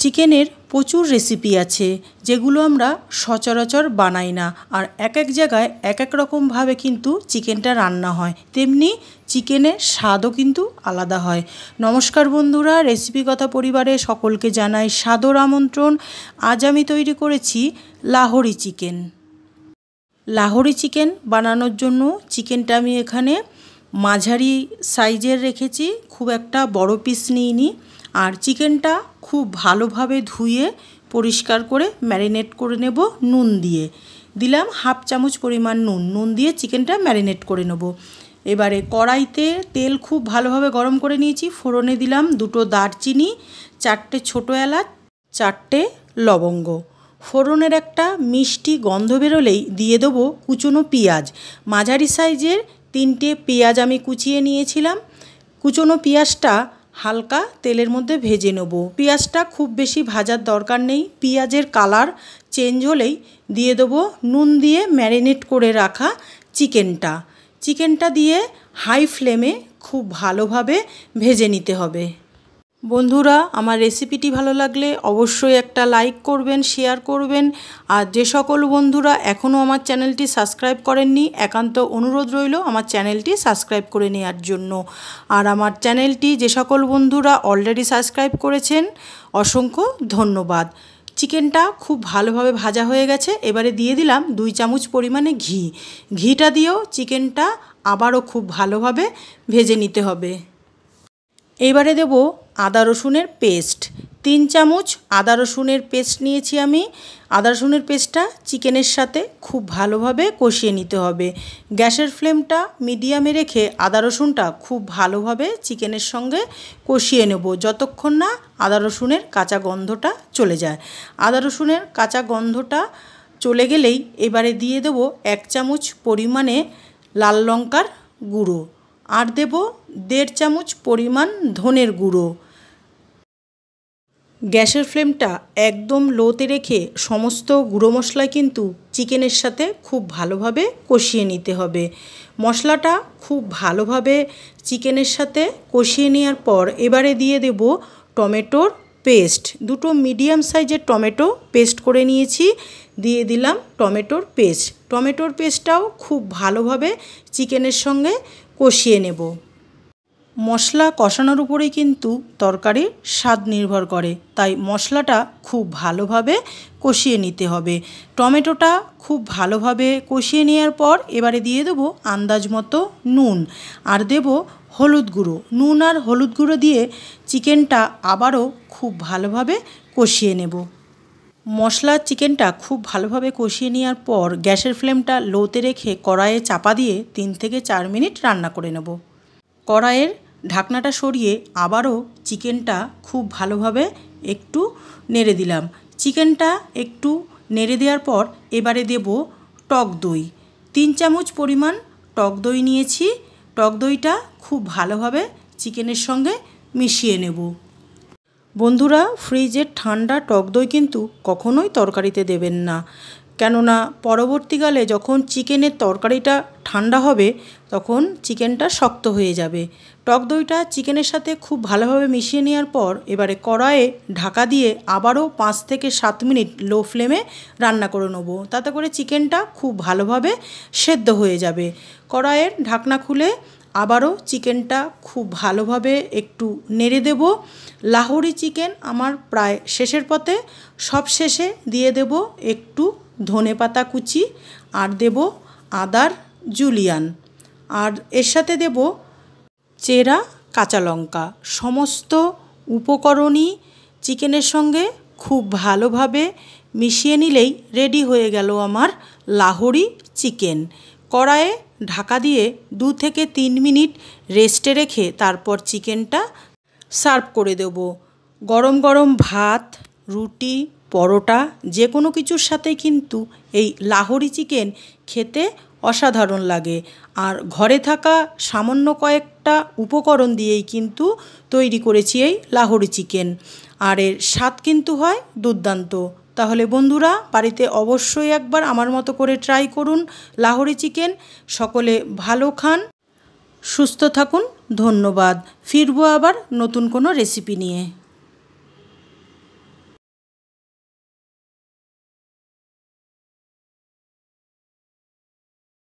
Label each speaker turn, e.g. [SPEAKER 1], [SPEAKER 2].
[SPEAKER 1] চিকেনের প্রচুর রেসিপি আছে যেগুলো আমরা সচরাচর বানাই না, আর এক এক জায়গায় এক এক রকমভাবে কিন্তু চিকেনটা রান্না হয়, তেমনি চিকেনের স্বাদও কিন্তু আলাদা হয়। নমস্কার বন্ধুরা, রেসিপি কথা পরিবারে সকলকে জানাই সাদর আমন্ত্রণ। আজ আমি তৈরি করেছি লাহোরি চিকেন। লাহোরি চিকেন বানানোর জন্য চিকেনটা আমি এখানে মাঝারি সাইজের রেখেছি, খুব একটা বড় পিস নিইনি। আর চিকেনটা খুব ভালোভাবে ধুয়ে পরিষ্কার করে ম্যারিনেট করে নেব নুন দিয়ে। দিলাম হাফ চামচ পরিমাণ নুন দিয়ে চিকেনটা ম্যারিনেট করে নেব। এবারে কড়াইতে তেল খুব ভালোভাবে গরম করে নিয়েছি। ফোড়নে দিলাম 2টো দারচিনি, 4টে ছোটো এলাচ, 4টে লবঙ্গ। ফোড়নের একটা মিষ্টি গন্ধ বেরোলেই দিয়ে দেবো কুচনো পেঁয়াজ। মাঝারি সাইজের 3টে পেঁয়াজ আমি কুচিয়ে নিয়েছিলাম। কুচনো পেঁয়াজটা হালকা তেলের মধ্যে ভেজে নেব। পেঁয়াজটা খুব বেশি ভাজার দরকার নেই, পেঁয়াজের কালার চেঞ্জ হলেই দিয়ে দেবো নুন দিয়ে ম্যারিনেট করে রাখা চিকেনটা দিয়ে হাই ফ্লেমে খুব ভালোভাবে ভেজে নিতে হবে। বন্ধুরা, আমার রেসিপিটি ভালো লাগলে অবশ্যই একটা লাইক করবেন, শেয়ার করবেন। আর যে সকল বন্ধুরা এখনও আমার চ্যানেলটি সাবস্ক্রাইব করেননি, একান্ত অনুরোধ রইল আমার চ্যানেলটি সাবস্ক্রাইব করে নেওয়ার জন্য। আর আমার চ্যানেলটি যে সকল বন্ধুরা অলরেডি সাবস্ক্রাইব করেছেন অসংখ্য ধন্যবাদ। চিকেনটা খুব ভালোভাবে ভাজা হয়ে গেছে। এবারে দিয়ে দিলাম 2 চামচ পরিমাণে ঘিটা দিয়েও চিকেনটা আবারও খুব ভালোভাবে ভেজে নিতে হবে। এবারে দেব আদা রসুনের পেস্ট। 3 চামচ আদা রসুনের পেস্ট নিয়েছি আমি। আদা রসুনের পেস্টটা চিকেনের সাথে খুব ভালোভাবে কষিয়ে নিতে হবে। গ্যাসের ফ্লেমটা মিডিয়ামে রেখে আদা রসুনটা খুব ভালোভাবে চিকেনের সঙ্গে কষিয়ে নেব যতক্ষণ না আদা রসুনের কাঁচা গন্ধটা চলে যায়। আদা রসুনের কাঁচা গন্ধটা চলে গেলেই এবারে দিয়ে দেব 1 চামচ পরিমাণে লাল লঙ্কার গুঁড়ো, আর দেব 1.5 চামচ পরিমাণ ধনের গুঁড়ো। গ্যাসের ফ্লেমটা একদম লোতে রেখে সমস্ত গুঁড়ো মশলা কিন্তু চিকেনের সাথে খুব ভালোভাবে কষিয়ে নিতে হবে। মশলাটা খুব ভালোভাবে চিকেনের সাথে কষিয়ে নেওয়ার পর এবারে দিয়ে দেব টমেটোর পেস্ট। 2টো মিডিয়াম সাইজের টমেটো পেস্ট করে নিয়েছি, দিয়ে দিলাম টমেটোর পেস্টটাও খুব ভালোভাবে চিকেনের সঙ্গে কষিয়ে নেব। মশলা কষানোর উপরেই কিন্তু তরকারির স্বাদ নির্ভর করে, তাই মশলাটা খুব ভালোভাবে কষিয়ে নিতে হবে। টমেটোটা খুব ভালোভাবে কষিয়ে নেওয়ার পর এবারে দিয়ে দেবো আন্দাজ মতো নুন, আর দেব হলুদ গুঁড়ো। নুন আর হলুদ গুঁড়ো দিয়ে চিকেনটা আবারও খুব ভালোভাবে কষিয়ে নেব। মশলা চিকেনটা খুব ভালোভাবে কষিয়ে নেওয়ার পর গ্যাসের ফ্লেমটা লোতে রেখে কড়াইয়ে চাপা দিয়ে 3 থেকে 4 মিনিট রান্না করে নেব। কড়াইয়ের ঢাকনাটা সরিয়ে আবারও চিকেনটা খুব ভালোভাবে একটু নেড়ে দিলাম। চিকেনটা একটু নেড়ে দেওয়ার পর এবারে দেব টক দই। 3 চামচ পরিমাণ টক দই নিয়েছি। টক দইটা খুব ভালোভাবে চিকেনের সঙ্গে মিশিয়ে নেব। বন্ধুরা, ফ্রিজের ঠান্ডা টক দই কিন্তু কখনোই তরকারিতে দেবেন না, কেননা পরবর্তীকালে যখন চিকেনের তরকারিটা ঠান্ডা হবে তখন চিকেনটা শক্ত হয়ে যাবে। টক দইটা চিকেনের সাথে খুব ভালোভাবে মিশিয়ে নেওয়ার পর এবারে কড়াইয়ে ঢাকা দিয়ে আবারও 5 থেকে 7 মিনিট লো ফ্লেমে রান্না করে নেব। তাতে করে চিকেনটা খুব ভালোভাবে সেদ্ধ হয়ে যাবে। কড়াইয়ের ঢাকনা খুলে আবারও চিকেনটা খুব ভালোভাবে একটু নেড়ে দেব। লাহোরি চিকেন আমার প্রায় শেষের পথে। সব শেষে দিয়ে দেব একটু ধনেপাতা কুচি, আর দেব আদার জুলিয়ান, আর এর সাথে দেব চেরা কাঁচা লঙ্কা। সমস্ত উপকরণই চিকেনের সঙ্গে খুব ভালোভাবে মিশিয়ে নিলেই রেডি হয়ে গেল আমার লাহোরি চিকেন। কড়াইয়ে ঢাকা দিয়ে 2 থেকে 3 মিনিট রেস্টে রেখে তারপর চিকেনটা সার্ভ করে দেব। গরম গরম ভাত, রুটি, পরোটা যে কোনো কিছুর সাথেই কিন্তু এই লাহোরি চিকেন খেতে অসাধারণ লাগে। আর ঘরে থাকা সামান্য কয়েকটা উপকরণ দিয়েই কিন্তু তৈরি করেছি এই লাহোরি চিকেন, আর এর স্বাদ কিন্তু হয় দুর্দান্ত। তাহলে বন্ধুরা, বাড়িতে অবশ্যই একবার আমার মতো করে ট্রাই করুন লাহোরি চিকেন। সকলে ভালো খান, সুস্থ থাকুন। ধন্যবাদ। ফিরবো আবার নতুন কোনো রেসিপি নিয়ে।